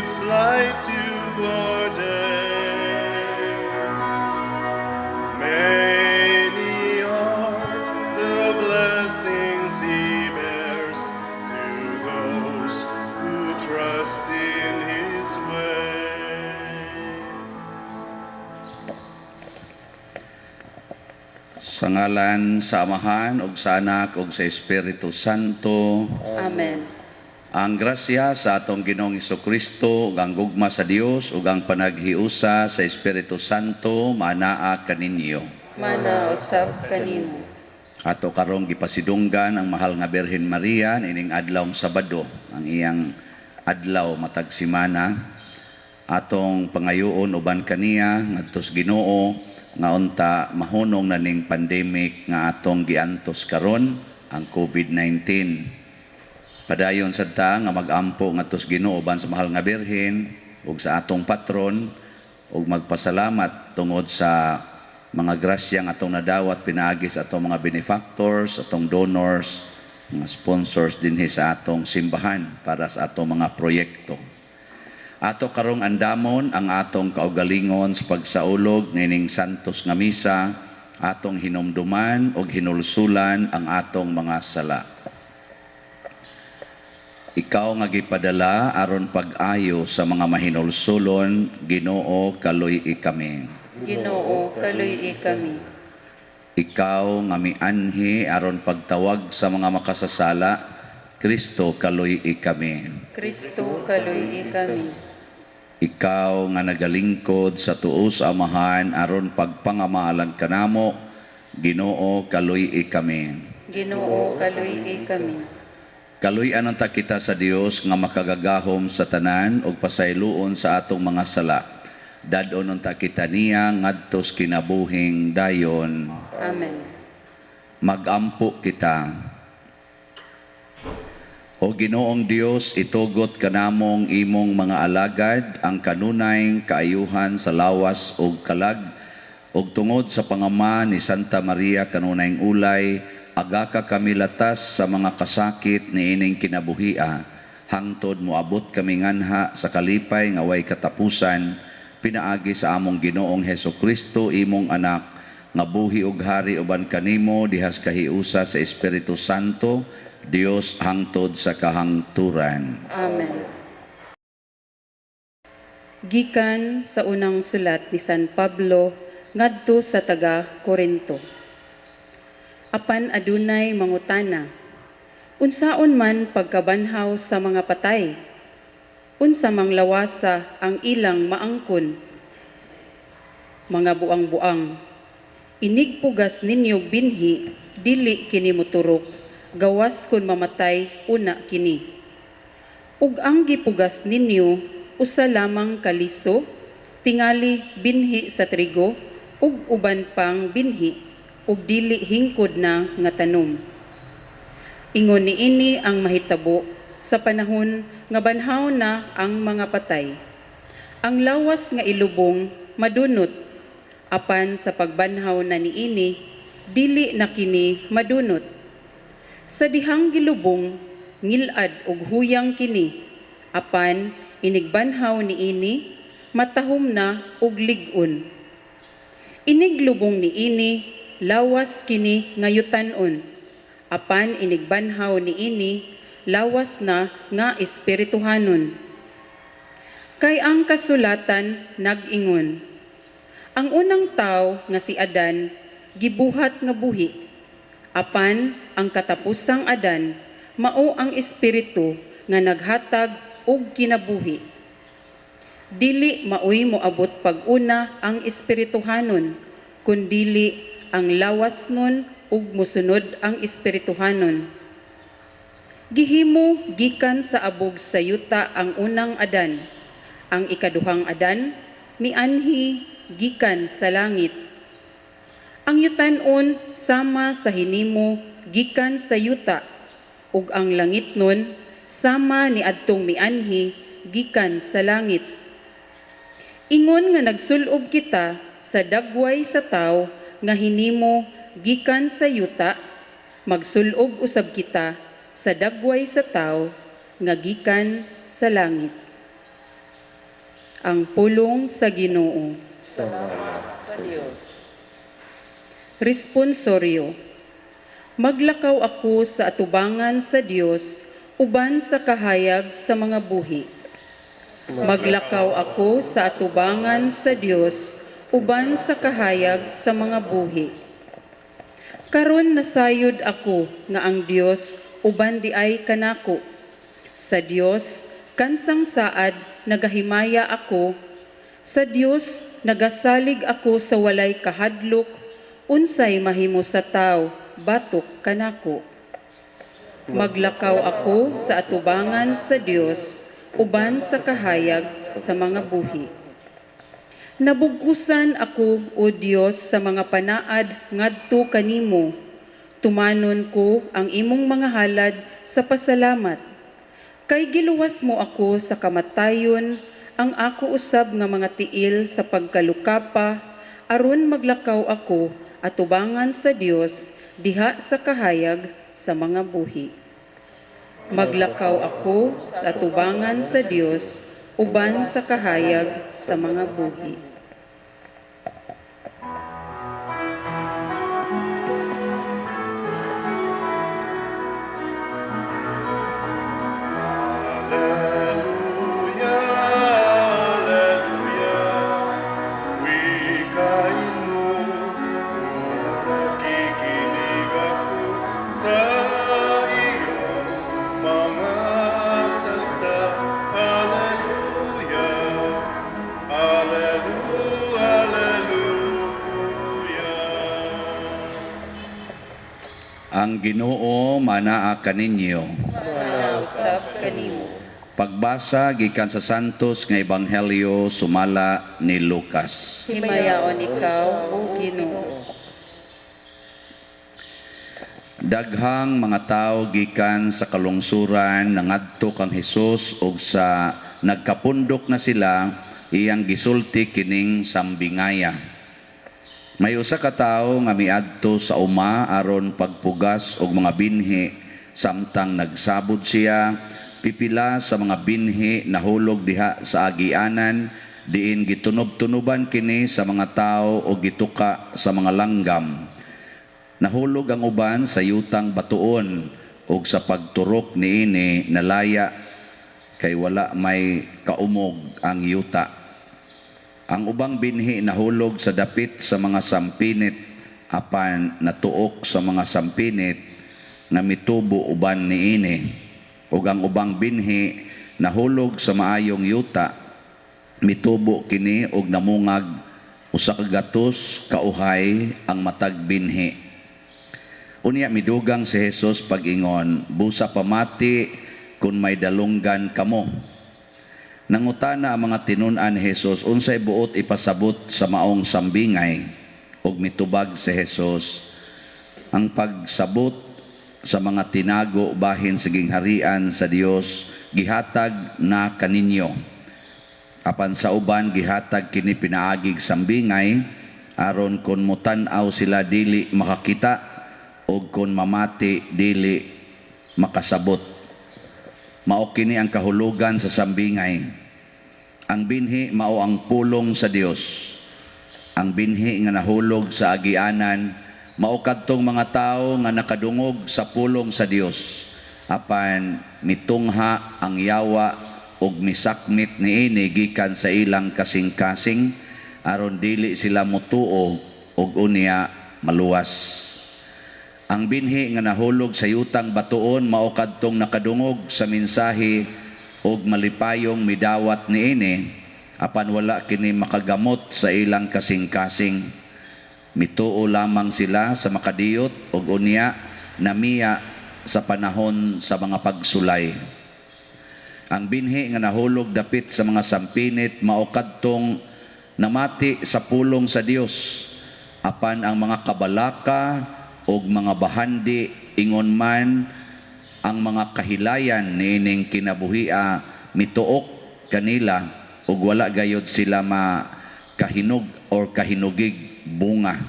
gives light to our days. Many are the blessings He bears to those who trust in His ways. Sa ngalan sa Amahan, ug sa Anak, ug sa Espiritu Santo. Amen. Ang grasya sa atong Ginoong Hesukristo, ug ang gugma sa Dios, ug ang panaghiusa sa Espiritu Santo, manaa kaninyo. Mana usab kanimo. Ato karong gipasidunggan ang mahal nga Birhen Maria nining adlawng Sabado, ang iyang adlaw matag semana. Atong pangayoon uban kaniya ngadto sa Ginoo nga unta mahunong na ning pandemic nga atong giantos karon, ang COVID-19. Padayon sad ta nga magampo ngadto sa Ginoo uban sa mahal nga Birhen ug sa atong patron, ug magpasalamat tungod sa mga grasya nga atong nadawat pinaagi sa atong mga benefactors, atong donors, mga sponsors dinhi sa atong simbahan para sa atong mga proyekto. Ato karong andamon ang atong kaugalingon sa pagsaulog nining santos nga misa, atong hinumduman ug hinulsulan ang atong mga sala. Ikaw nga gipadala aron pag-ayo sa mga mahinulsulon, Ginoo kaluy-i kami. Ginoo kaluy-i kami. Ikaw nga mianhi aron pagtawag sa mga makasasala, Kristo kaluy-i kami. Kristo kaluy-i kami. Ikaw nga nagalingkod sa tuo sa Amahan aron pagpangamahalan kanamo, Ginoo kaluy-i kami. Ginoo kaluy-i kami. Kaluy-an ta kita sa Dios nga makagagahom sa tanan ug pasayloon sa atong mga sala. Dadon ta kita niya ngadto sa kinabuhing dayon. Amen. Magampo kita. O Ginoong Dios, itugot kanamong imong mga alagad ang kanunayng kaayuhan sa lawas ug kalag, ug tungod sa pangama ni Santa Maria kanunayng ulay, aga kami latas sa mga kasakit ni ining kinabuhia, hangtod moabot kami nganha sa kalipay nga way katapusan, pinaagi sa among Ginoong Hesukristo imong anak, nga buhi ug hari uban kanimo dihas kahiusa sa Espiritu Santo, Dios hangtod sa kahangturan. Amen. Gikan sa unang sulat ni San Pablo ngadto sa taga Corinto. Apan adunay mangutana, unsaon man pagkabanhaw sa mga patay? Unsa mang lawasa ang ilang maangkon? Mga buang-buang, inigpugas ninyo binhi, dili kini moturok, gawas kun mamatay una kini. Ug ang gipugas ninyo, usa lamang kaliso, tingali binhi sa trigo, ug uban pang binhi, ug dili hingkod na nga tanom. Ingon niini ang mahitabo sa panahon nga banhaw na ang mga patay. Ang lawas nga ilubong madunot, apan sa pagbanhaw na niini, dili na kini madunot. Sa dihang gilubong, ngilad ug huyang kini, apan inigbanhaw niini, matahom na ug lig-on. Iniglubong niini, lawas kini ngayutanon, apan inigbanhaw niini, lawas na nga espirituhanon. Kay ang kasulatan nag-ingon, ang unang tao nga si Adan, gibuhat nga buhi, apan ang katapusang Adan, mao ang espiritu nga naghatag og kinabuhi. Dili maoy moabot pag-una ang espirituhanon, kundili ang lawas nun ug mosunod ang espirituhanon. Gihimo gikan sa abog sa yuta ang unang Adan, ang ikaduhang Adan mianhi gikan sa langit. Ang yutanon sama sa hinimo gikan sa yuta, ug ang langit nun sama ni adtong mianhi gikan sa langit. Ingon nga nagsulob kita sa dagway sa tawo nga hinimo gikan sa yuta, magsulob usab kita sa dagway sa tawo nga gikan sa langit. ang pulong sa Ginoo. Responsoryo. Maglakaw ako sa atubangan sa Dios uban sa kahayag sa mga buhi. Maglakaw ako sa atubangan sa Dios uban sa kahayag sa mga buhi. Karon nasayod ako nga ang Dios uban di ay kanako. Sa Dios kansang saad nagahimaya ako. Sa Dios nagasalig ako sa walay kahadlok. Unsay mahimo sa tao, batok kanako. Maglakaw ako sa atubangan sa Dios uban sa kahayag sa mga buhi. Nabugusan ako, O Dios, sa mga panaad ngadto kanimo. Tumanon ko ang imong mga halad sa pasalamat. Kay giluwas mo ako sa kamatayon, ang ako usab nga mga tiil sa pagkalukapa, aron maglakaw ako atubangan sa Dios diha sa kahayag sa mga buhi. Maglakaw ako sa atubangan sa Dios uban sa kahayag sa mga buhi. Alleluia, alleluia, wikain mo, nakikinig ako sa iyong mga salita. Alleluia, alleluia, alleluia. Ang Ginoo manaa kaninyo. Usab kanimo. Pagbasa gikan sa Santos nga Ebanghelyo sumala ni Lucas. Himayaon ikaw, O Ginoo. Daghang mga tawo gikan sa kalungsuran nangadto kang Hesus ug sa nagkapundok na sila iyang gisulti kining sambingaya. May usa ka tawo nga miadto sa uma aron pagpugas og mga binhi samtang nagsabod siya pipila sa mga binhi nahulog diha sa agianan diin gitunob-tunuban kini sa mga tawo o gituka sa mga langgam. Nahulog ang uban sa yutang batuon ug sa pagturok niini nalaya kay wala may kaumog ang yuta. Ang ubang binhi nahulog sa dapit sa mga sampinit apan natuok sa mga sampinit na mitubo uban niini. Ug ang ubang binhi nahulog sa maayong yuta mitubo kini og namungag usa ka gatos kauhay ang matag binhi. Unya midugang si Jesus pag-ingon, busa pamati kun may dalunggan kamo. Nangutana ang mga tinun-an ni Jesus unsay buot ipasabot sa maong sambingay ug mitubag si Jesus, ang pagsabot sa mga tinago bahin sa gingharian sa Dios gihatag na kaninyo. Apan sa uban gihatag kini pinaagig sambingay aron kun mutan-aw sila dili makakita ug kun mamati dili makasabot. Mao kini ang kahulugan sa sambingay. Ang binhi mao ang pulong sa Dios. Ang binhi nga nahulog sa agianan mao kadtong mga tawo nga nakadungog sa pulong sa Dios apan mitungha ang yawa ug misakmit niini gikan sa ilang kasing-kasing aron dili sila motuo ug unya maluwas. Ang binhi nga nahulog sa yutang batuon mao kadtong nakadungog sa mensahe ug malipayong midawat niini apan wala kini makagamot sa ilang kasing-kasing. Mituo lamang sila sa makadiyot ug unya namiya sa panahon sa mga pagsulay. Ang binhi nga nahulog dapit sa mga sampinit mao kadtong namati sa pulong sa Dios apan ang mga kabalaka ug mga bahandi ingon man ang mga kahilayan niining kinabuhia mituok kanila ug wala gayud sila makahinog or kahinugig bunga.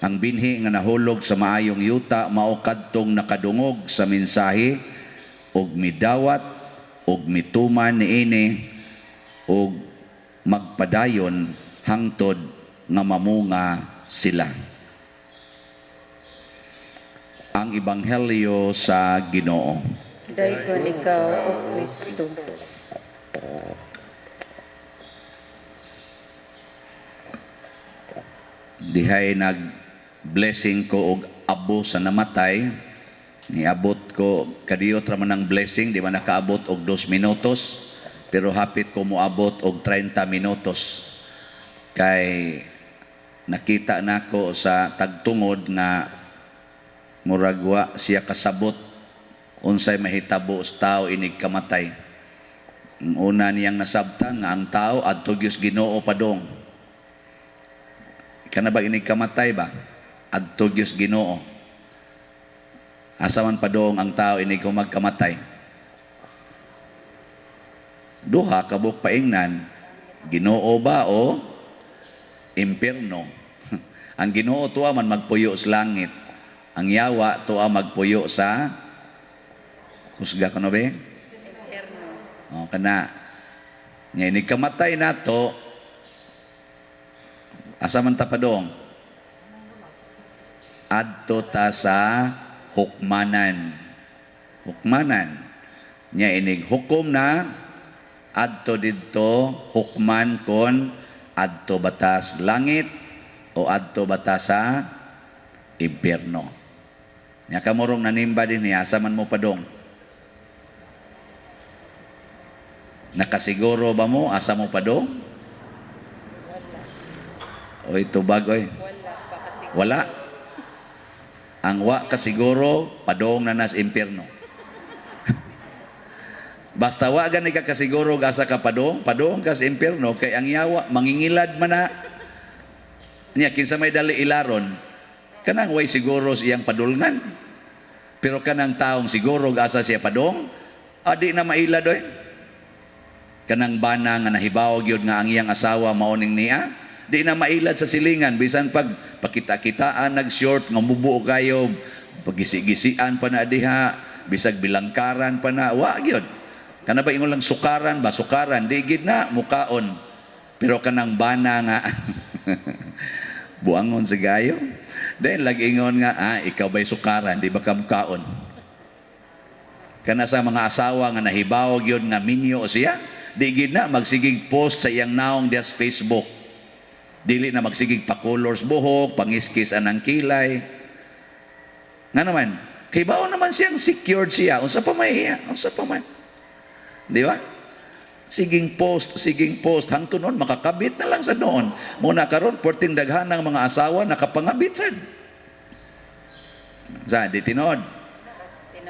Ang binhi nga nahulog sa maayong yuta mao kadtong nakadungog sa mensahe ug midawat ug mituman niini ug magpadayon hangtod nga mamunga sila. Ang Ebanghelyo sa Ginoo. Dayon ikaw, O Kristo. Dihay nag-blessing ko og abo sa namatay. Niabot ko kadiyot ra man ang blessing, di man nakaabot og 2 minutos, pero hapit ko moabot og 30 minutos. Kay nakita nako sa tagtungod nga muragwa siya kasabot unsay mahitabo sa tao inig kamatay. Ang una niyang nasabtan nga ang tao adto gyud Ginoo padong. Kana ba inig kamatay ba? Adto gyud Ginoo. Asa man padong ang tao inig magkamatay. Duha kabuk paingnan, Ginoo ba o impierno? Ang Ginoo tuwa man magpuyo sa langit. Ang yawa tuwa magpuyo sa kusga kuno be? Impierno. O kana nya inig kamatay nato. Asa man ta padong? Adto ta sa hukmanan. Hukmanan. Nya inig hukom na adto didto hukman kon adto batas langit o adto batas sa impierno. Nya kamurong nanimba din niya asa man mo padong. Nakasiguro ba mo asa mo padong? Oy tubag oy. Wala pa kasi. Wala. Ang wa kasiguro padong na nas impierno. Basta wa gani ka kasiguro gasa ka padong ka sa impierno kay ang yawa mangingilad man na. Nya kinsa may dali ilaron kanang way siguro siyang padulngan. Pero kanang taong siguro gasa siya padong, adi na mailad oy. Kanang bana nga nahibaw gyud nga ang iyang asawa maoning niya, di na mailad sa silingan bisan pag pakita-kitaan nag-short nga mubuo kayo, pagisi-gisian pa na diha, bisag bilangkaran pa na, wa gyud. Kana ba ingon lang sukaran ba? Sukaran di gid na mukaon. Pero kanang bana nga buangon sa gayo. Dahil lagi ingon nga, ikaw ba'y sukaran, di ba ka mukaon? Kana sa mga asawa nga nahibaw gyud nga minyo siya, di gid na magsigig post sa iyang naong diya sa Facebook. Dili na magsigig pa-colors buhok, pangiskis anang kilay. Nga naman, kay bao naman siyang secured siya. Unsa pa may unsa pa man. Di ba? Siging post. Hangtod noon, makakabit na lang sa noon. Muna karon porting daghan ng mga asawa nakapangabit sad. Sa, di tinod.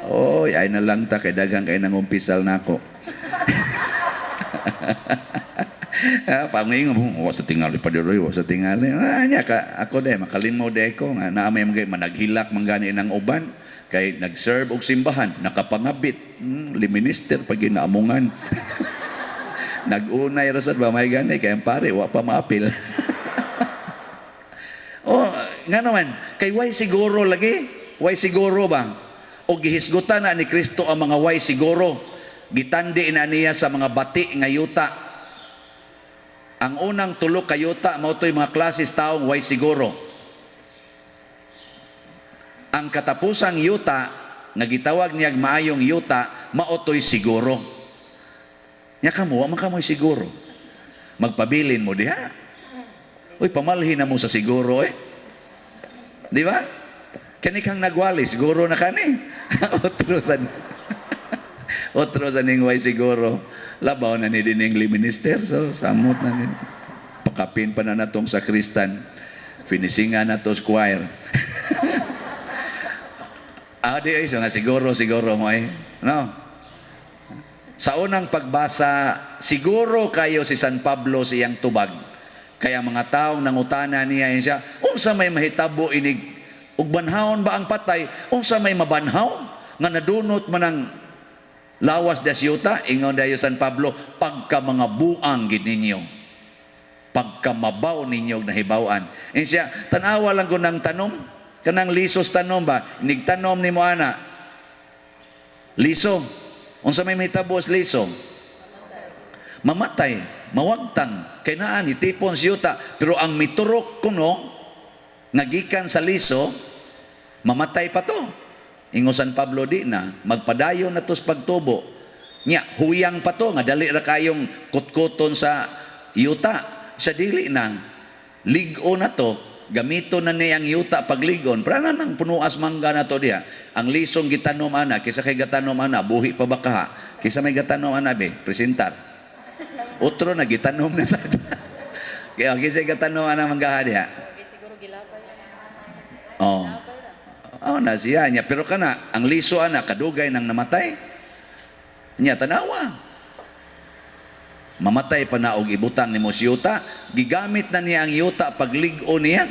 Oy, ay na lang ta kay daghang kay nangumpisal nako. Panging mo sa tingali pa diroy sa tingali nya ka ako de makalimaw de ko nga naa may mga managhilak manggani ng uban kay nag-serve og simbahan nakapangabit liminister pag ginaamungan nag-unay ra sad ba may gani kay ang pare wa pa maapil. Nga naman kay way siguro ba o gihisgutan na ni Kristo ang mga way siguro gitandi na niya sa mga bati nga yuta. Ang unang tulo ka yuta mao toy mga klases taong way siguro. Ang katapusang yuta nga gitawag niya maayong yuta mao toy siguro. Nya kamo wa man kamoy siguro. Magpabilin mo diha. Uy pamalhin na mo sa siguro eh. Di ba? Kani kang nagwali siguro na kani. Otro sa ning way siguro. Labaw na ni dining minister. So, samot na ni. Pakapin pa na natong sakristan. Finisingan na to choir. Di ay, so nga siguro mo eh. No? Sa unang pagbasa, siguro kayo si San Pablo siyang tubag. Kaya mga taong nangutana niya siya, unsa may mahitabo inig, ug banhawon ba ang patay? Unsa may mabanhaw? Nga nadunot man ang lawas da siyuta, ingon dayo San Pablo, pagka mga buang gid ninyo. Pagka mabaw ninyo nahibawan. Siya, tanawa lang ko ng tanom, kanang lisos tanom ba? Nigtanom ni mo ana. Liso. Unsa may mahitabo sa liso? Mamatay. mawagtang kay naa ni tipon si yuta, pero ang miturok kuno nga gikan sa liso mamatay pa to. Ingo San Pablo di na magpadayon na tos pagtubo nya huyang pa to nga dali ra kayong kutkuton sa yuta, siya dili na ligo na to, gamito na niya ang yuta pagligon, para nang punuas mangga na to diha. Ang lisong gitanom ana, kisa kay gatanom ana, buhi pa baka, kisa may gatanom ana be, presentar. Otro na gitanom na sa kaya kisa gatanom ana mangga diha. Siguro gilapay. Oh. Oh, na siya niya, pero kana ang liso ana kadugay nang namatay. Nya tanawa. Mamatay pa na og ibutang ni mo si yuta, gigamit na niya ang yuta pagligo niya.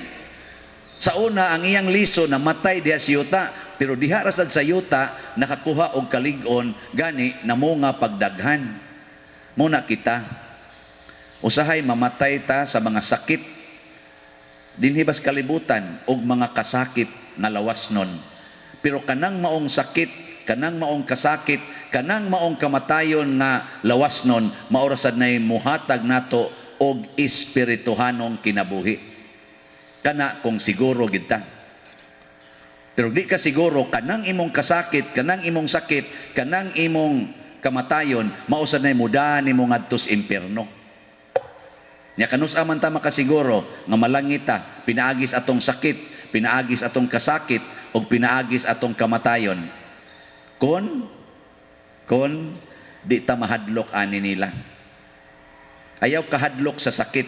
Sa una ang iyang liso namatay diha si yuta, pero diha ra sad sa yuta nakakuha og kalig-on gani namunga pagdaghan. Muna kita usahay mamatay ta sa mga sakit dinhi bas kalibutan og mga kasakit nga lawasnon. Pero kanang maong sakit, kanang maong kasakit, kanang maong kamatayon nga lawasnon, maorasad nay muhatag nato og espirituhanong kinabuhi. Kana kung siguro gid ta. Pero di ka siguro kanang imong kasakit, kanang imong sakit, kanang imong kamatayon, mausad nay muda nimo ngadtos impierno. Nya kanus aman ta makasiguro nga malangita, pinaagis atong sakit, pinaagis atong kasakit, o pinaagis atong kamatayon. Kon di ta mahadlok ani nila. Ayaw kahadlok sa sakit,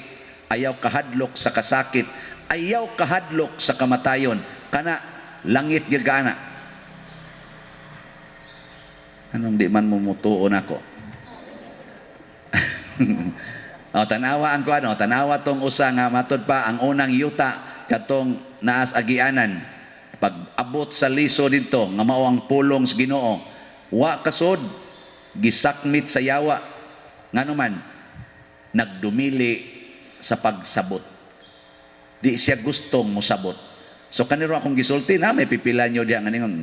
ayaw kahadlok sa kasakit, ayaw kahadlok sa kamatayon. Kana langit gyud kana. Anong di man mumutuon ako? O, tanawa ang kuano, tanawa tong usa nga matod pa ang unang yuta katong naas agianan. Pag abot sa liso dito nga mao ang pulong sa Ginoo, wa kasod gisakmit sa yawa nganuman nagdumili sa pagsabot. Di siya gustong mosabot. So kaniro akong gisulti na may pipila nyo diya nganingon.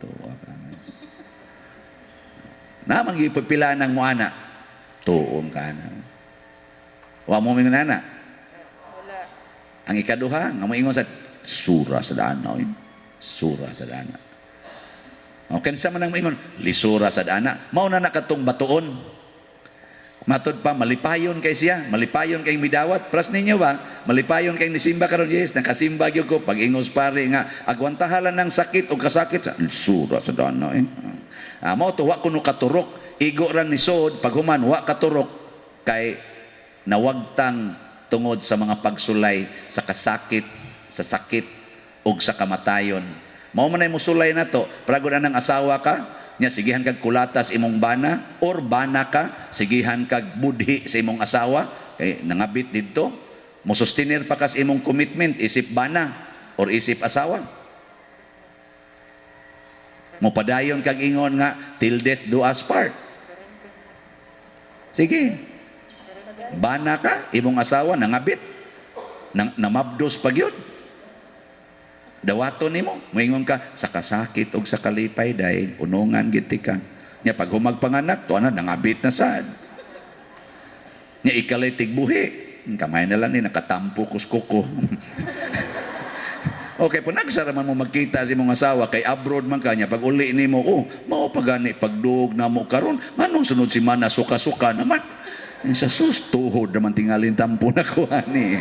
Tuwa ka. Na magipipila ng muana. Tuon ka na. Wa mo mingon ana. Wala. Ang ikaduha nga moingon sa sura sa dana. Sura sa dana. Okay, sa man ang moingon lisura sa dana. Mao na nakatong batuon. Matod pa malipayon kay siya, malipayon kay midawat. Pras ninyo ba? Malipayon kay nisimba karon yes, nakasimba gyud ko pag ingos pare nga agwantahalan ng sakit o kasakit sa sura sa dana mao to wa kuno katurok, igo ra ni sod paghuman wa katurok kay nawagtang tungod sa mga pagsulay sa kasakit, sa sakit ug sa kamatayon. Mao man ay mosulay nato, pragod anang asawa ka, nya sigihan kag kulatas imong bana or bana ka, sigihan kag budhi sa imong asawa kay nangabit didto, mo sustenir pa kas imong commitment isip bana or isip asawa. Mo padayon kag ingon nga till death do us part. Sige. Bana ka, imong asawa nangabit, namabdos pa gyud. Dawaton nimo, moingon ka sa kasakit og sa kalipay day unungan gid ka. Nya pag humagpanganak to ana nangabit na sad. Nya ikalay tigbuhi, kamay na lang ni nakatampo kuskuko. Okay, po nagsara man mo magkita sa imong asawa kay abroad man kanya pag uli nimo, mao pagani pagduog na mo karon, manong sunod si mana suka-suka naman. Sa sustuhod naman tingalin tampo na ko ani.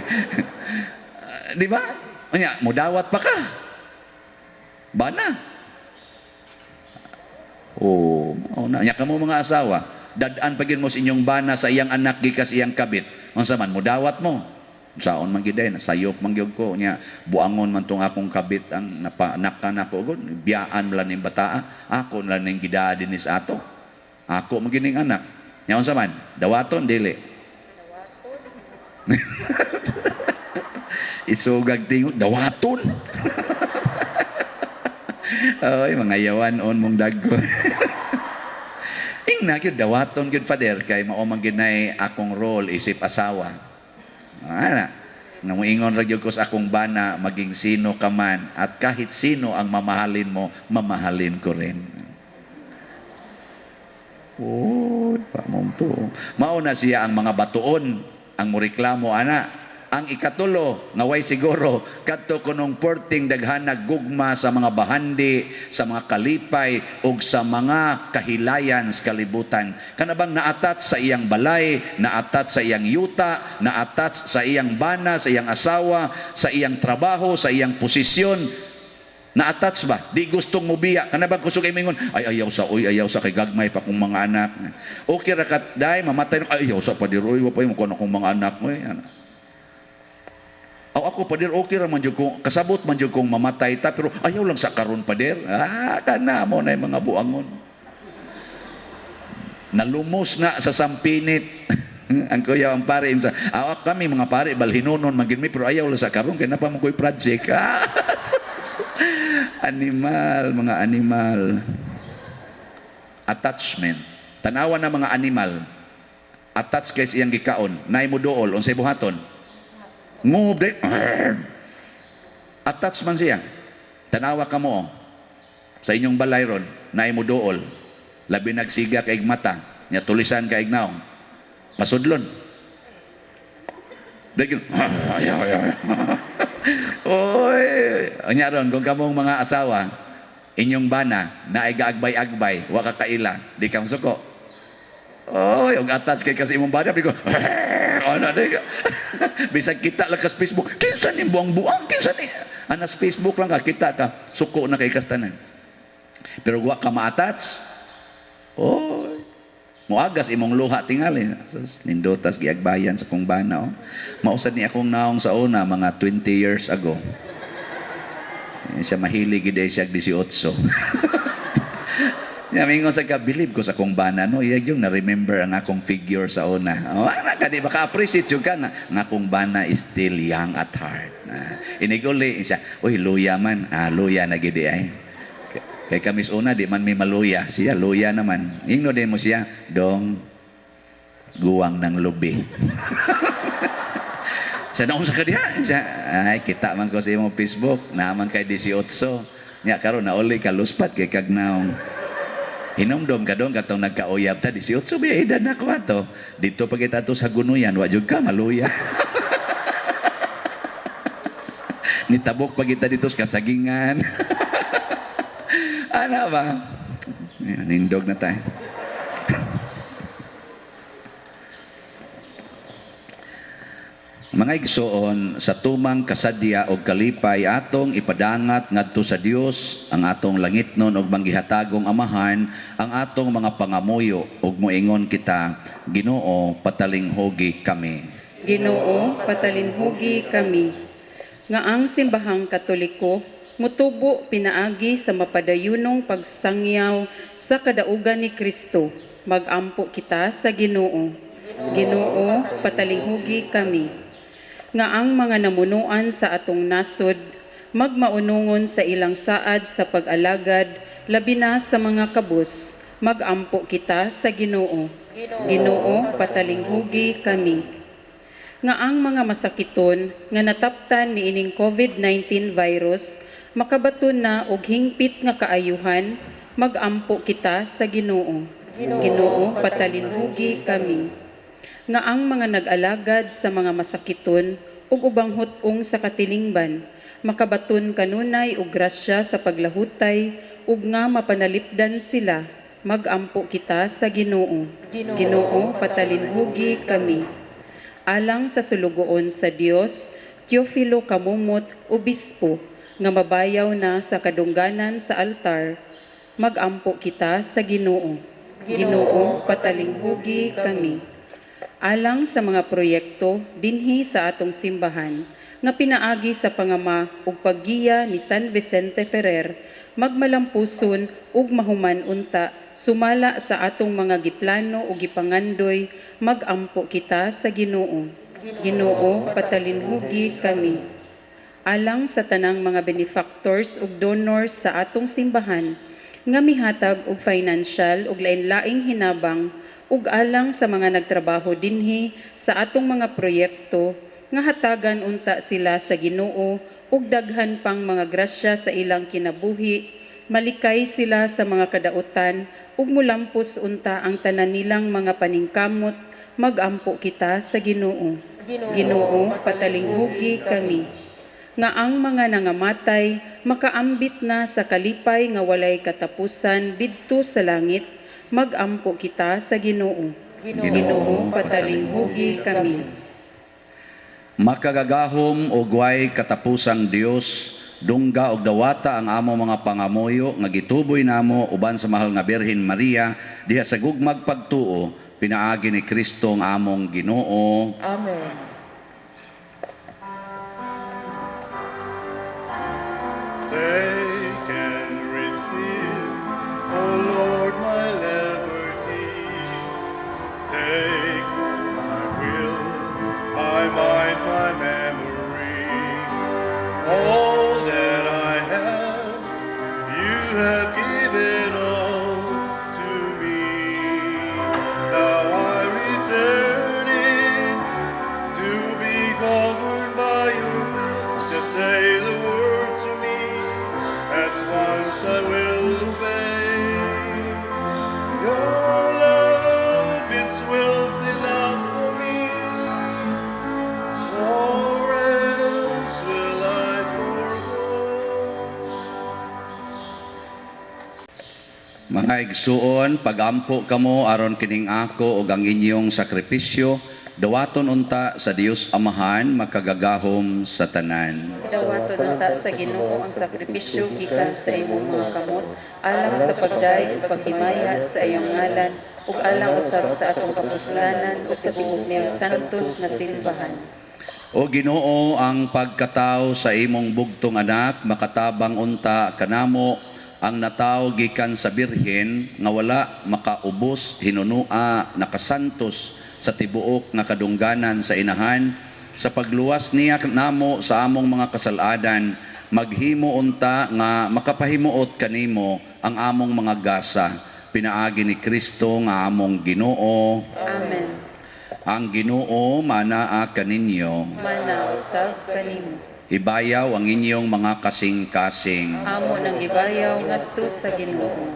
Di ba? Anya, mudawat pa ka. Bana. Nya kamo mga asawa, dadaan pagin mo sa inyong bana sa iyang anak gikas iyang kabit. Unsa man mudawat mo? Saon man gid nasayop man gyud ko nya buangon man tong akong kabit ang napaanak ka nako gud biyaan man ning bataa ako na ning gidaa dinis ato. Ako man gining anak. Nya unsa man? Dawaton dili. Dawaton. Isugag tingon dawaton. Oy mga yawan on mong dagko. Ingna gyud dawaton gyud father kay mao man ginay akong role isip asawa. Ana nga moingon ra gyud ko sa akong bana maging sino ka man at kahit sino ang mamahalin mo, mamahalin ko rin. Pa mong to. Mao na siya ang mga batuon ang moreklamo ana. Ang ikatulo nga way siguro kadto kunong porting daghanag gugma sa mga bahandi, sa mga kalipay ug sa mga kahilayan sa kalibutan. Kanabang naatat sa iyang balay, naatat sa iyang yuta, naatat sa iyang bana, sa iyang asawa, sa iyang trabaho, sa iyang posisyon. Na-attach ba? Di gustong mubiya. Kanabang gusto kay mingon, ay ayaw sa kay gagmay pa kong mga anak. Okay ra kat day mamatay ay ayaw sa padiroy wa pa yung kuno kong mga anak mo. Ako padir okay ra man jud ko kasabot man jud kong mamatay ta pero ayaw lang sa karon padir. Kana mo na yung mga buangon. Nalumos na sa sampinit. Ang kuya ang pare imsa. Awak kami mga pare balhinunon magin mi pero ayaw lang sa karon kay napa mo koy project. Animal, mga animal. Attachment. Tanawan na mga animal. Attach kay iyang gikaon. Nay mo dool unsay buhaton? Move. Attach man siya. Tanawa ka mo sa inyong balay ron, naay mo dool. Labi nagsiga kaig mata, nya tulisan kaig naong. Pasudlon. Dagin. Oy, anya ron kung kamong mga asawa, inyong bana naay gaagbay-agbay, wa ka kaila, di ka suko. Oy, og attach kay kasi imong bana bigo. Ano na bisag kita lang ka sa Facebook kinsa ni buang-buang kinsa ni anas Facebook lang ka kita ka suko na kay kastanan pero wa ka ma-attach muagas imong luha tingali nindotas giagbayan sa kong bana mausad ni akong naong sa una mga 20 years ago siya mahilig gid siya 18 Mingon sa ka-believe ko sa kong bana, no? Iyag yung na-remember ang akong figure sa una. Ana ka, di ba ka-appreciate yung ka nga akong bana is still young at heart. Iniguli siya, uy, luya man. Luya na gidi ay. Kay kamis una, di man may maluya. Siya, luya naman. Ingno din mo siya, dong, guwang ng lubi. Sa naon sa kadiha, siya, ay, kita man ko sa imong Facebook, naman kay 18. Nya, karon na uli ka, luspat kay kagnaong. Hinumdom ka doon katong nagkauyab ta 18 biya edad na ko ato dito pa kita to sa gunuyan wa jud ka maluya nitabok pa kita dito sa kasagingan ana ba nindog na tayo mga igsoon sa tumang kasadya o kalipay atong ipadangat ngadto sa Dios ang atong langitnon og manggihatagong amahan ang atong mga pangamuyo ug moingon kita Ginoo patalinghugi kami. Ginoo patalinghugi kami. Nga ang simbahang Katoliko mutubo pinaagi sa mapadayunong pagsangyaw sa kadaugan ni Kristo. Magampo kita sa Ginoo. Ginoo patalinghugi kami. Nga ang mga namunuan sa atong nasod magmaunungon sa ilang saad sa pag-alagad labi na sa mga kabus magampo kita sa Ginoo. Ginoo patalinghugi kami. Nga ang mga masakiton nga nataptan niining COVID-19 virus makabaton na og hingpit nga kaayuhan magampo kita sa Ginoo. Ginoo patalinghugi kami. Nga ang mga nag-alagad sa mga masakiton ug ubang hutong sa katilingban makabaton kanunay og grasya sa paglahutay ug nga mapanalipdan sila magampo kita sa Ginoo. Ginoo patalinghugi kami. Alang sa sulugoon sa Dios Teofilo Kamumot obispo nga mabayaw na sa kadungganan sa altar magampo kita sa Ginoo. Ginoo patalinghugi kami. Alang sa mga proyekto dinhi sa atong simbahan nga pinaagi sa pangama ug paggiya ni San Vicente Ferrer magmalampuson ug mahuman unta sumala sa atong mga giplano ug gipangandoy magampo kita sa Ginoo. Ginoo patalinghugi kami. Alang sa tanang mga benefactors ug donors sa atong simbahan nga mihatag og financial ug lain-laing hinabang ug alang sa mga nagtrabaho dinhi sa atong mga proyekto nga hatagan unta sila sa Ginoo ug daghan pang mga grasya sa ilang kinabuhi malikay sila sa mga kadautan ug mulampos unta ang tanan nilang mga paningkamot, magampo kita sa Ginoo. Ginoo, patalinghugi kami. Nga ang mga nangamatay makaambit na sa kalipay nga walay katapusan didto sa langit, magampo kita sa Ginoo. Ginoo, patalinghugi kami. Makagagahom o guway katapusang Dios, dungga og dawata ang amo mga pangamuyo nga gituboy namo uban sa mahal nga Birhen Maria diha sa gugmag pagtuo pinaagi ni Kristo ang among Ginoo. Amen. Take and receive, O Lord, my liberty. Take my will, my mind, my memory. All that I have, you have given all to me. Now I return it to be governed by your will. Just say the word to me, at once I will obey. Your love is wealth enough for me, or else will I forgo. Mga igsuon, pagampo kamo aron kining ako ug ang inyong sakripisyo, dawaton unta sa Dios Amahan makagagahom sa tanan. Dawaton unta sa Ginoo ang sakripisyo gikan sa imong mga kamot, alang sa pagdaig ug paghimaya sa iyong ngalan, ug alang usab sa atong kapuslanan ug sa tibuok niyang santos nga simbahan. O Ginoo, ang pagkatao sa imong bugtong anak makatabang unta kanamo ang natawo gikan sa Birhen nga wala makaubos hinunua nakasantos sa tibuok nga kadungganan sa inahan sa pagluwas niya namo sa among mga kasalanan, maghimo unta nga makapahimuot kanimo ang among mga gasa pinaagi ni Kristo nga among Ginoo. Amen. Ang Ginoo manaa kaninyo. Mana usab kanimo. Ibayaw ang inyong mga kasing-kasing. Amo nang ibayaw ngadto sa Ginoo.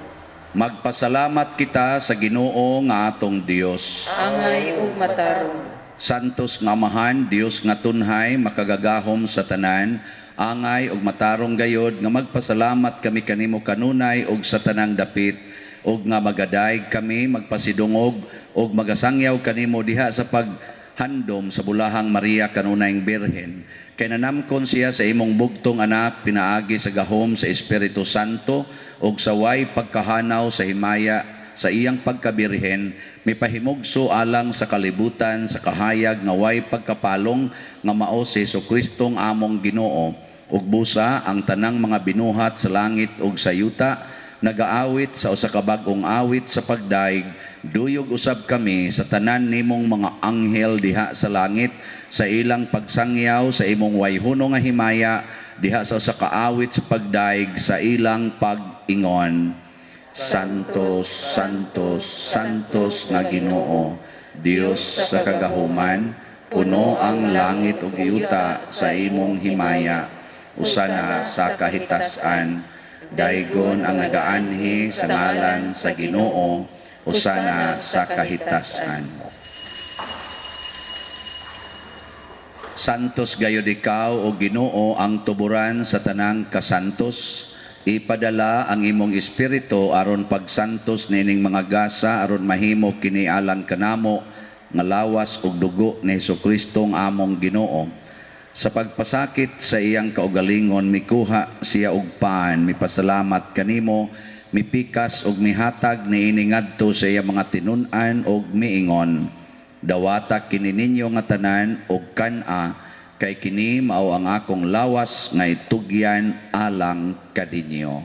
Magpasalamat kita sa Ginoo nga atong Dios. Angay ug matarong. Santos nga Amahan, Dios nga tunhay, makagagahom sa tanan, angay ug matarong gayod nga magpasalamat kami kanimo kanunay ug sa tanang dapit, ug nga magadayeg kami magpasidungog ug magasangyaw kanimo diha sa paghandom sa bulahang Maria kanunayng Birhen. Kay nanamkon siya sa imong bugtong anak pinaagi sa gahom sa Espiritu Santo ug sa way pagkahanaw sa himaya sa iyang pagkabirhen, mipahimugso alang sa kalibutan sa kahayag nga way pagkapalong nga mao si Jesucristo ang among Ginoo, ug busa ang tanang mga binuhat sa langit ug sa yuta nagaawit sa usa ka bag-ong awit sa pagdaig, duyog usab kami sa tanan nimong mga anghel diha sa langit sa ilang pagsangyaw sa imong wayhuno nga himaya diha sa usa ka awit sa pagdaig sa ilang pag-ingon. Santos, Santos, Santos nga Ginoo, Dios sa kagahuman, puno ang langit ug yuta sa imong himaya, usana sa kahitasan, daygon ang nagaanhi sa ngalan sa Ginoo, usana sa kahitasan. Santos gayud ikaw o Ginoo ang tuburan sa tanang kasantos. Ipadala ang imong espiritu aron pagsantos nining mga gasa aron mahimo kini alang kanamo nga lawas ug dugo ni Jesucristo ang among Ginoo. Sa pagpasakit sa iyang kaugalingon mikuha siya og paan, mipasalamat kanimo, mipikas ug mihatag niini ngadto sa iyang mga tinun-an ug miingon. Dawata kini ninyo nga tanan ug kan-a, kay kini mao ang akong lawas nga itugyan alang kadinyo.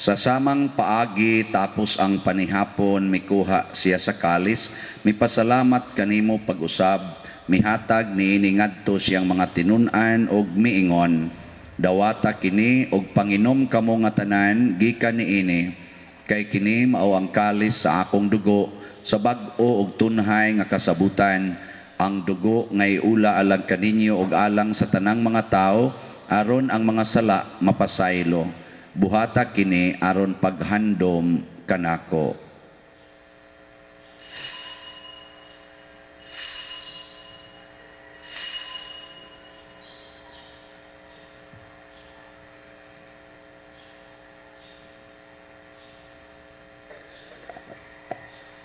Sa samang paagi tapos ang panihapon mikuha siya sa kalis, mipasalamat kanimo pag-usab, mihatag niini ngadto siyang mga tinun-an og miingon. Dawata kini og panginom kamo nga tanan gikan niini, kay kini mao ang kalis sa akong dugo sa bag-o og tunhay nga kasabutan, ang dugo nga iula alang kaninyo og alang sa tanang mga tao aron ang mga sala mapasaylo. Buhata kini aron paghandom kanako.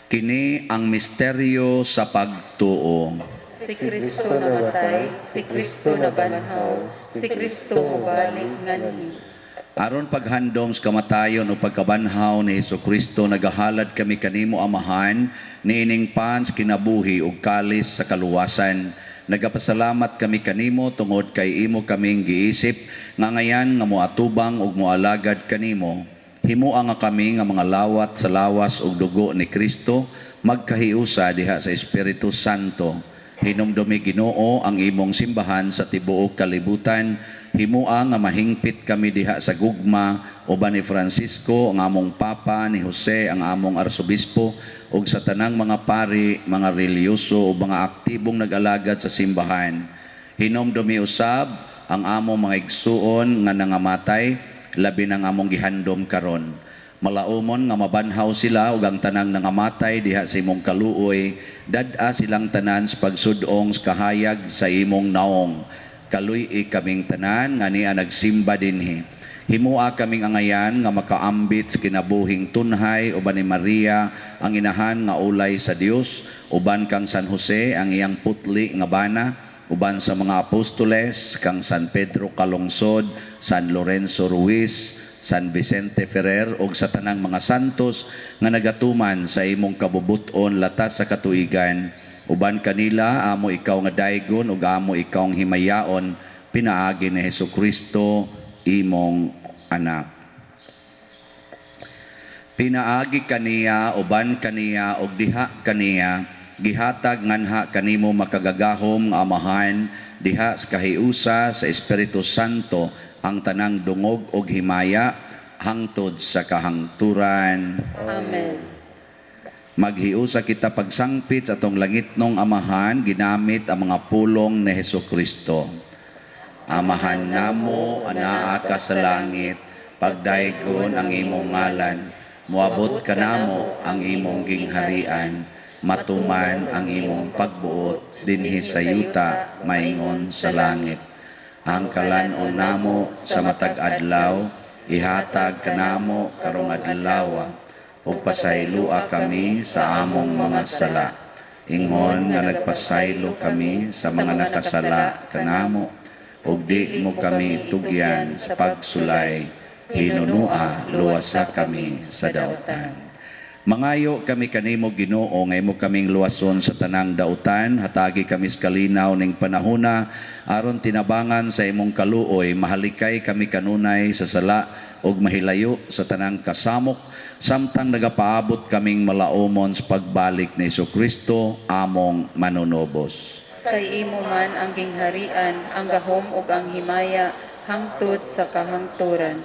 Kini ang misteryo sa pagtuo. Si Kristo namatay, si Kristo nabanhaw, si Kristo mabalik nganhi. Aron paghandom sa kamatayon o pagkabanhaw ni Hesukristo, nagahalad kami kanimo amahan, niining pans kinabuhi ug kalis sa kaluwasan. Nagapasalamat kami kanimo tungod kay imo kaming giisip nga ngayan nga moatubang ug moalagad kanimo. Himua nga kami nga mga lawat sa lawas ug dugo ni Kristo magkahiusa diha sa Espiritu Santo. Hinumdumi Ginoo ang imong simbahan sa tibuok kalibutan. Himua nga mahingpit kami diha sa gugma uban ni Francisco ang among papa, ni Jose ang among arsobispo ug sa tanang mga pari, mga reliyoso ug mga aktibong nag-alagad sa simbahan. Hinumdumi usab ang among mga igsuon nga nangamatay, labi ng among gihandom karon. Malaumon nga mabanhaw sila ug ang tanang nangamatay diha sa imong kaluoy, dad-a silang tanan sa pagsudong sa kahayag sa imong naong. Kaluy kaming tanan nga niya nagsimba dinhi. Himua kaming angayan nga makaambit sa kinabuhing tunhay uban ni Maria ang inahan nga ulay sa Dios, uban kang San Jose ang iyang putli nga bana, uban sa mga apostoles kang San Pedro Calungsod, San Lorenzo Ruiz, San Vicente Ferrer ug sa tanang mga santos nga nagatuman sa imong kabubuton latas sa katuigan. Uban kanila amo ikaw nga daygon ug amo ikaw ang himayaon, pinaagi ni Hesukristo imong anak. Pinaagi kaniya uban kaniya ug diha kaniya, gihatag nganha kanimo makagagahom nga amahan diha sa kahiusa sa Espiritu Santo ang tanang dungog ug himaya hangtod sa kahangturan. Amen. Maghiusa kita pagsangpit sa atong langitnong amahan ginamit ang mga pulong ni Hesukristo. Amahan namo anaa ka sa langit, pagdaygon ang imong ngalan, moabot kanamo ang imong gingharian, matuman ang imong pagbuot dinhi sa yuta maingon sa langit. Ang kalanon namo sa matag adlaw ihatag kanamo karong adlaw, ug pasaylua kami sa among mga sala, ingon nga nagpasaylo kami sa mga nakasala kanamo, ug di mo kami tugyan sa pagsulay, hinunua luwasa kami sa dautan. Mangayo kami kanimo Ginoo nga imo kaming luwason sa tanang dautan, hatagi kami sa kalinaw ning panahona aron tinabangan sa imong kaluoy, mahalikay kami kanunay sa sala ug mahilayo sa tanang kasamok, samtang nagapaabot kaming malaumon sa pagbalik ni Hesukristo among manunobos. Kay imo man ang gingharian, ang gahom ug ang himaya hangtod sa kahangturan.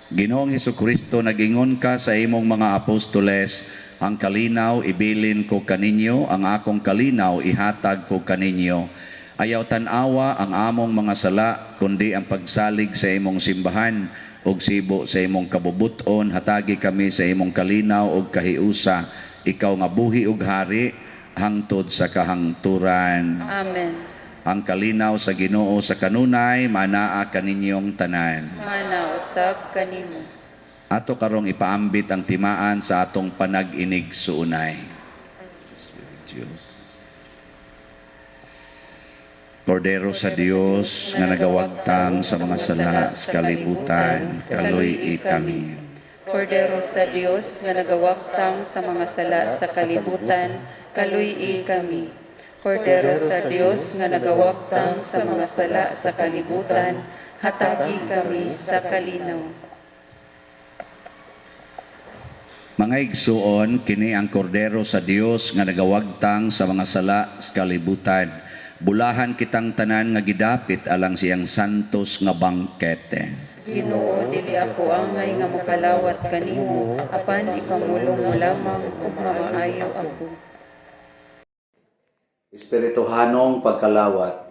Ginoong Hesukristo, nagingon ka sa imong mga apostoles, ang kalinaw ibilin ko kaninyo, ang akong kalinaw ihatag ko kaninyo. Ayaw tanawa ang among mga sala, kundi ang pagsalig sa imong simbahan, ug sibo sa imong kabubuton, hatagi kami sa imong kalinaw ug kahiusa, ikaw nga buhi ug hari, hangtod sa kahangturan. Amen. Ang kalinaw sa Ginoo sa kanunay, manaa kaninyong tanan. Mana usab kanimo. Ato karong ipaambit ang timaan sa atong panag-inig suunay. Kordero sa Dios nga nagawagtang sa mga sala sa kalibutan, kaluy kami. Kordero sa Dios nga nagawagtang sa mga sala sa kalibutan, kaluy kami. Kordero sa Dios nga nagawagtang sa mga sala sa kalibutan, hatagi kami sa kalinaw. Mga igsuon, kini ang kordero sa Dios nga nagawagtang sa mga sala sa kalibutan. Bulahan kitang tanan nga gidapit alang siyang santos nga bangkete. Ginoo, dili ako angay nga makalawat kanimo, apan ipamulong mo lamang ug mamaayo ako. Espirituhanong pagkalawat.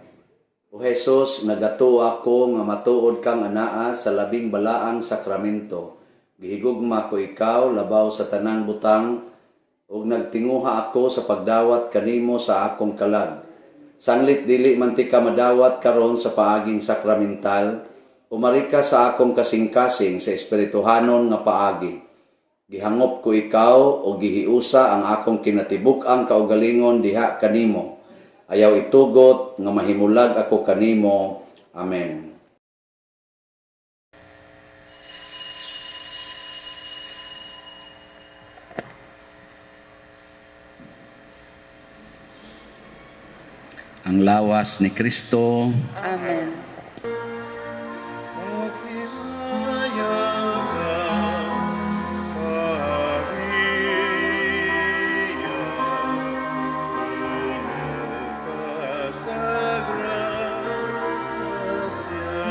O Jesus, nagato ako nga matuod kang anaa sa labing balaang sakramento. Gihigugma ko ikaw labaw sa tanang butang ug nagtinguha ako sa pagdawat kanimo sa akong kalag. Sanglit dili man ti ka madawat karon sa paaging sakramental, umari ka sa akong kasing-kasing sa espirituhanon nga paagi. Gihangop ko ikaw o gihiusa ang akong kinatibuk-ang kaugalingon diha kanimo. Ayaw itugot nga mahimulag ako kanimo. Amen. Ang lawas ni Kristo. Amen. Magtihayag ka, Maria, una kasagrada siya.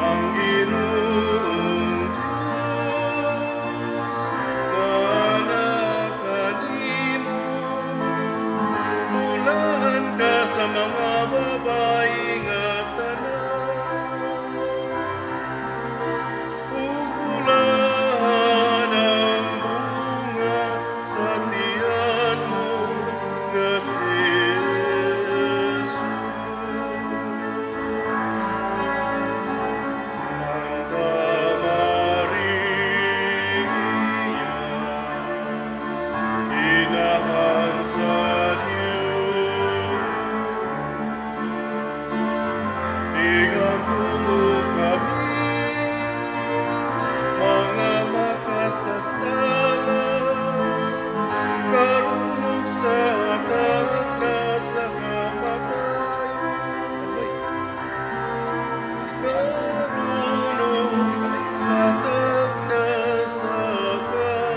Ang Ginoong Diyos, anak kanimo, ulan ka sa mga babae nga tanan. Ugulahan ang bunga sa tiyan mo nga si Jesus. Santa Maria, inahan sa Diyos, igampulog kami, mga makasasala, karunong sa tagna sa kamatayon. Karunong sa tagna sa kamatayon.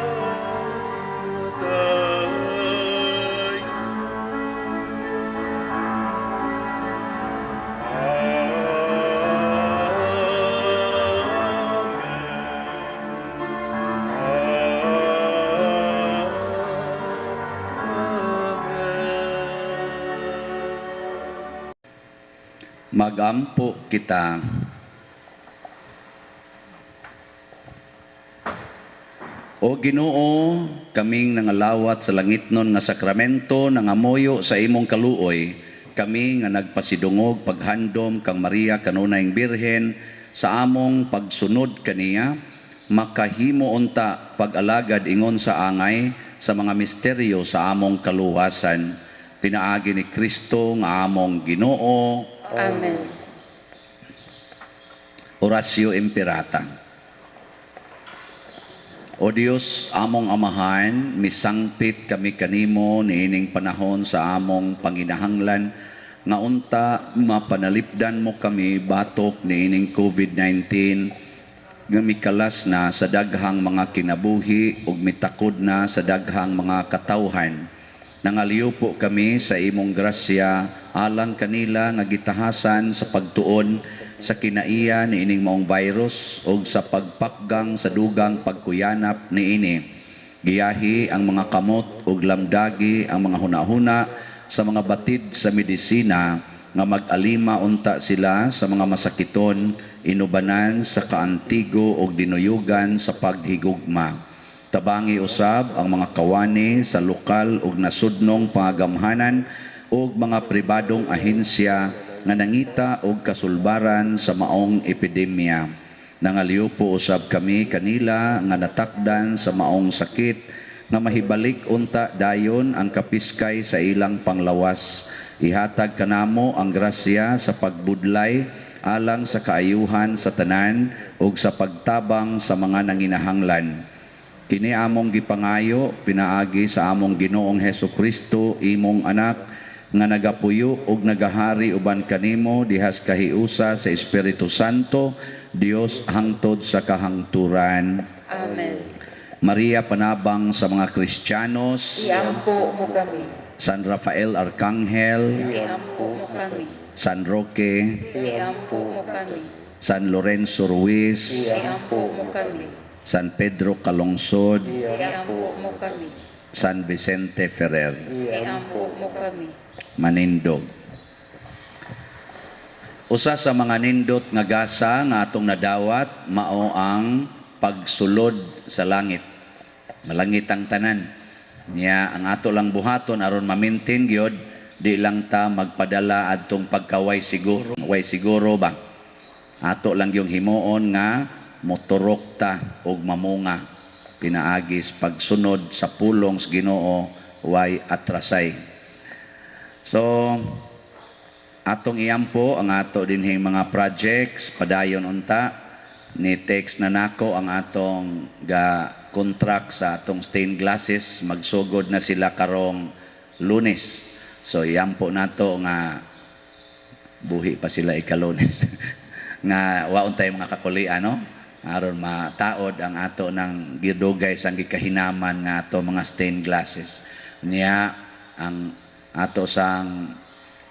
Magampo kita. O Ginoo, kaming nangalawat sa langitnon nga sakramento nangamoyo sa imong kaluoy, kami nga nagpasidungog paghandom kang Maria kanunayng Birhen sa among pagsunod kaniya, makahimo unta pag-alagad ingon sa angay sa mga misteryo sa among kaluwasan. Pinaagi ni Kristo nga among Ginoo. Amen. Orasyo Imperata. O Dios, among amahan, misangpit kami kanimo niining panahon sa among panginahanglan nga unta mapanalipdan mo kami batok niining COVID-19 nga mikalas na sa daghang mga kinabuhi ug mitakod na sa daghang mga katawhan. Nangaliw po kami sa imong grasya alang kanila nga gitahasan sa pagtuon sa kinaiya ni ining maong virus o sa pagpakgang sa dugang pagkuyanap ni ini. Giyahi ang mga kamot ug lamdagi ang mga hunahuna sa mga batid sa medisina nga mag-alima unta sila sa mga masakiton, inubanan sa kaantigo ug dinuyugan sa paghigugma. Tabangi usab ang mga kawani sa lokal ug nasudnong pangagamhanan ug mga pribadong ahensya nga nangita og kasulbaran sa maong epidemya. Nangaliw po usab kami kanila nga natakdan sa maong sakit nga mahibalik unta dayon ang kapiskay sa ilang panglawas. Ihatag kanamo ang grasya sa pagbudlay alang sa kaayuhan sa tanan ug sa pagtabang sa mga nanginahanglan. Kini among gipangayo pinaagi sa among Ginoong Hesukristo imong anak nga nagapuyo ug nagahari uban kanimo dihas kahiusa sa Espiritu Santo, Dios hangtod sa kahangturan. Amen. Maria Panabang sa mga Kristiyanos, Iampo mo kami. San Rafael Arcangel, Iampo mo kami. San Roque, Iampo mo kami. San Lorenzo Ruiz, Iampo mo kami. San Pedro Calungsod, Iampo mo kami. San Vicente Ferrer, Iampo mo kami. Manindog. Usa sa mga nindot nga gasa nga atong nadawat mao ang pagsulod sa langit. Malangit ang tanan. Niya ang ato lang buhaton aron ma-maintain gyud di lang ta magpadala adtong pagkaway siguro. Way siguro ba? Ato lang yung himuon nga motorok ta og mamunga pinaagis pagsunod sa pulong sa Ginoo way atrasay. So atong iampo ang ato dinhing mga projects padayon unta ni text na nako ang atong ga contract sa atong stained glasses magsugod na sila karong Lunes. So iampo nato nga buhi pa sila ika-Lunes nga waon tay mga kakulian no aron mataod ang ato ng gidugay sang gikahinaman nga ato mga stained glasses niya ang ato sang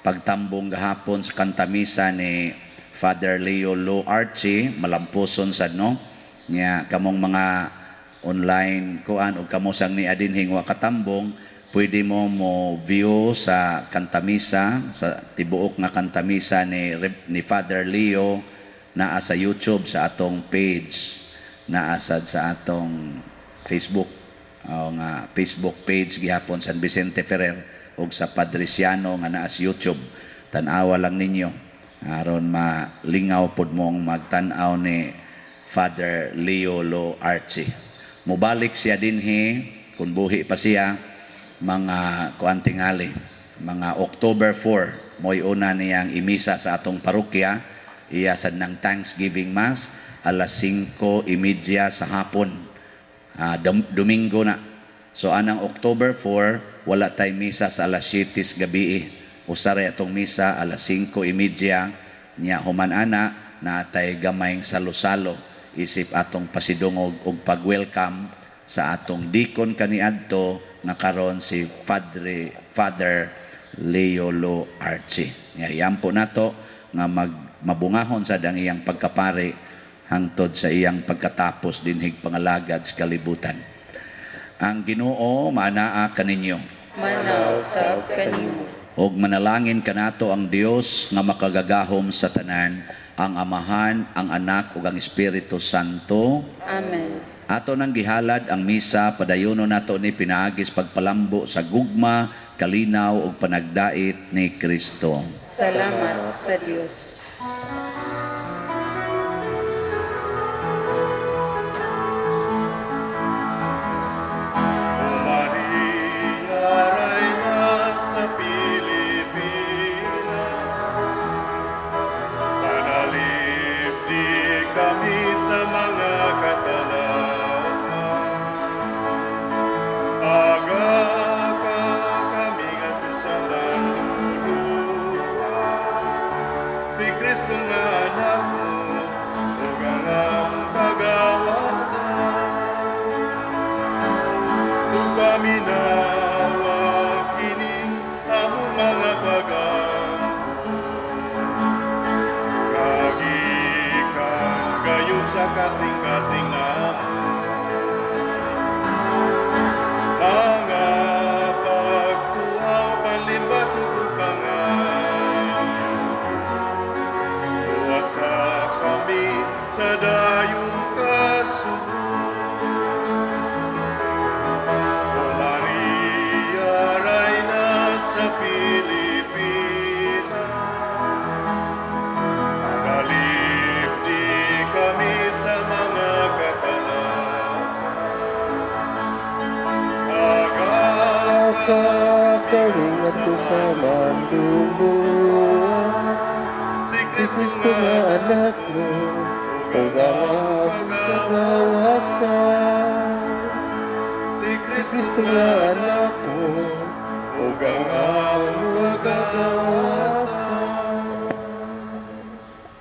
pagtambong gahapon sa kantamisa ni Father Leo Lo Archie malampuson sad no niya kamong mga online kuan ug kamo sang ni adinhing wa katambong pwede mo view sa kantamisa sa tibuok nga kantamisa ni Father Leo naa sa YouTube sa atong page naa sad sa atong Facebook nga Facebook page gihapon San Vicente Ferrer ug sa Padresiano nga naa sa YouTube tan-awa lang ninyo aron malingaw pod mong magtan-aw ni Father Leo Lo Archie. Mubalik siya dinhi kung buhi pa siya mga kuantingali mga October 4 mo'y una niyang imisa sa atong parokya iya sad ng Thanksgiving Mass alas 5:30 sa hapon Domingo na. So anang October 4 wala tay misa sa alas 7 gabi usare atong misa alas 5:30 niya human ana na tay gamayng salo-salo isip atong pasidungog og pag-welcome sa atong deacon kaniadto nga karon si Father Leo Lo Archie. Iampo nato nga mabungahon sad ang iyang pagkapari hangtod sa iyang pagkatapos dinhig pangalagad sa kalibutan. Ang Ginoo maanaa kaninyo. Manaw sa kanimo. Og manalangin kanato ang Dios nga makagagahom sa tanan, ang Amahan, ang Anak ug ang Espiritu Santo. Amen. Ato nang gihalad ang misa padayonon nato ni pinaagis pagpalambo sa gugma, kalinaw ug panagdait ni Kristo. Salamat sa Dios. Kami sa mga katalaman, aga ka kami ngadto sa naluluwas, si Kristo nga anak mo, ug ang among pagawasan, ug paminawag kining among mga pag-ampo. Sa kasing-kasing namin mga pagtuaw panlimbas ug upangan uwasa kami sa dayong kasubok o Maria Reyna sa Pilipinas kami sa mga katalaman, aga sa manluluwas, si Kristo nga anak mo, ug ang pagawasan. Si Kristo nga anak mo, ug ang pagawasan.